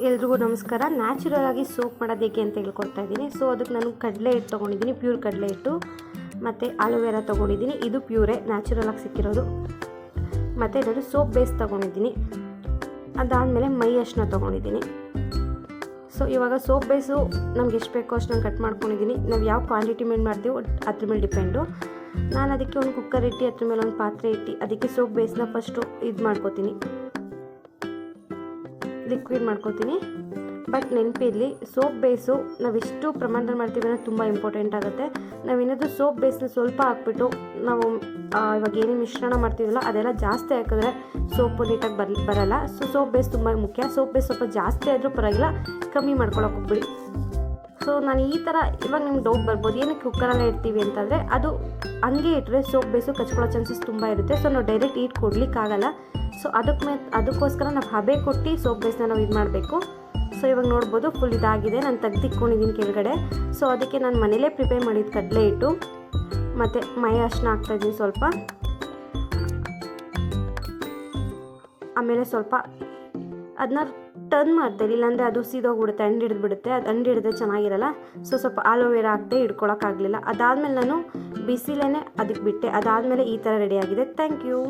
ಎಲ್ರಿಗೂ ನಮಸ್ಕಾರ. ನ್ಯಾಚುರಲ್ ಆಗಿ ಸೋಪ್ ಮಾಡೋದು ಹೇಗೆ ಅಂತ ಹೇಳ್ಕೊಡ್ತಾ ಇದ್ದೀನಿ. ಸೊ ಅದಕ್ಕೆ ನಾನು ಕಡಲೆ ಹಿಟ್ಟು ತೊಗೊಂಡಿದ್ದೀನಿ, ಪ್ಯೂರ್ ಕಡಲೆ ಹಿಟ್ಟು, ಮತ್ತು ಆಲೋವೆರಾ ತೊಗೊಂಡಿದ್ದೀನಿ. ಇದು ಪ್ಯೂರೇ ನ್ಯಾಚುರಲ್ ಆಗಿ ಸಿಕ್ಕಿರೋದು. ಮತ್ತು ನಾನು ಸೋಪ್ ಬೇಸ್ ತೊಗೊಂಡಿದ್ದೀನಿ. ಅದಾದಮೇಲೆ ಮೈ ಅರಿಶಿನ ತೊಗೊಂಡಿದ್ದೀನಿ. ಸೊ ಇವಾಗ ಸೋಪ್ ಬೇಸು ನಮ್ಗೆ ಎಷ್ಟು ಬೇಕೋ ಅಷ್ಟು ನಾನು ಕಟ್ ಮಾಡ್ಕೊಂಡಿದ್ದೀನಿ. ನಾವು ಯಾವ ಕ್ವಾಂಟಿಟಿ ಮೇಲೆ ಮಾಡ್ತೀವೋ ಅದ್ರ ಮೇಲೆ ಡಿಪೆಂಡು. ನಾನು ಅದಕ್ಕೆ ಒಂದು ಕುಕ್ಕರ್ ಇಟ್ಟು ಅದ್ರ ಮೇಲೆ ಒಂದು ಪಾತ್ರೆ ಇಟ್ಟು ಅದಕ್ಕೆ ಸೋಪ್ ಬೇಸ್ನ ಫಸ್ಟು ಇದು ಮಾಡ್ಕೋತೀನಿ, ಲಿಕ್ವಿಡ್ ಮಾಡ್ಕೋತೀನಿ. ಬಟ್ ನೆನಪಿರಲಿ, ಸೋಪ್ ಬೇಸು ನಾವೆಷ್ಟು ಪ್ರಮಾಣದಲ್ಲಿ ಮಾಡ್ತೀವಿ ಅನ್ನೋದು ತುಂಬ ಇಂಪಾರ್ಟೆಂಟ್ ಆಗುತ್ತೆ. ನಾವೇನಾದರೂ ಸೋಪ್ ಬೇಸ್ನ ಸ್ವಲ್ಪ ಹಾಕ್ಬಿಟ್ಟು ನಾವು ಇವಾಗ ಏನೇ ಮಿಶ್ರಣ ಮಾಡ್ತೀವಲ್ಲ ಅದೆಲ್ಲ ಜಾಸ್ತಿ ಹಾಕಿದ್ರೆ ಸೋಪು ನೀಟಾಗಿ ಬರಲ್ಲ. ಸೊ ಸೋಪ್ ಬೇಸ್ ತುಂಬ ಮುಖ್ಯ. ಸೋಪ್ ಬೇಸ್ ಸ್ವಲ್ಪ ಜಾಸ್ತಿ ಆದರೂ ಪರವಾಗಿಲ್ಲ, ಕಮ್ಮಿ ಮಾಡ್ಕೊಳಕ್ಕೆ ಹೋಗ್ಬಿಡಿ. ಸೊ ನಾನು ಈ ಥರ, ಇವಾಗ ನಿಮ್ಗೆ ಡೌಟ್ ಬರ್ಬೋದು ಏನಕ್ಕೆ ಕುಕ್ಕರಲ್ಲೇ ಇಡ್ತೀವಿ ಅಂತಂದರೆ, ಅದು ಹಂಗೆ ಇಟ್ಟರೆ ಸೋಪ್ ಬೇಸು ಕಚ್ಕೊಳ್ಳೋ ಚಾನ್ಸಸ್ ತುಂಬ ಇರುತ್ತೆ. ಸೊ ನಾವು ಡೈರೆಕ್ಟ್ ಈಟ್ ಕೊಡ್ಲಿಕ್ಕಾಗಲ್ಲ. ಸೊ ಅದಕ್ಕೋಸ್ಕರ ನಾವು ಹಬೆ ಕೊಟ್ಟು ಸೋಪ್ ಬೇಸ್ನ ನಾವು ಇದು ಮಾಡಬೇಕು. ಸೊ ಇವಾಗ ನೋಡ್ಬೋದು ಫುಲ್ ಇದಾಗಿದೆ, ನಾನು ತೆಗ್ದಿಕ್ಕೊಂಡಿದ್ದೀನಿ ಕೆಳಗಡೆ. ಸೊ ಅದಕ್ಕೆ ನಾನು ಮನೇಲೇ ಪ್ರಿಪೇರ್ ಮಾಡಿದ್ದು ಕಡಲೆ ಹಿಟ್ಟು ಮತ್ತು ಮೈ ಅರಿಶಿನ ಹಾಕ್ತಾಯಿದ್ದೀನಿ ಸ್ವಲ್ಪ. ಆಮೇಲೆ ಸ್ವಲ್ಪ ಅದನ್ನ ಟರ್ನ್ ಮಾಡ್ತೀರಿ, ಇಲ್ಲಾಂದರೆ ಅದು ಸೀದೋಗ್ಬಿಡುತ್ತೆ, ಅಂಡು ಹಿಡಿದ್ಬಿಡುತ್ತೆ. ಅದು ಅಂಡು ಹಿಡಿದ್ರೆ ಚೆನ್ನಾಗಿರಲ್ಲ. ಸೊ ಸ್ವಲ್ಪ ಆಲೋವೆರಾ ಹಾಕ್ದೆ ಹಿಡ್ಕೊಳಕ್ಕಾಗಲಿಲ್ಲ. ಅದಾದಮೇಲೆ ನಾನು ಬಿಸಿಲೇ ಅದಕ್ಕೆ ಬಿಟ್ಟೆ. ಅದಾದಮೇಲೆ ಈ ಥರ ರೆಡಿಯಾಗಿದೆ. Thank you.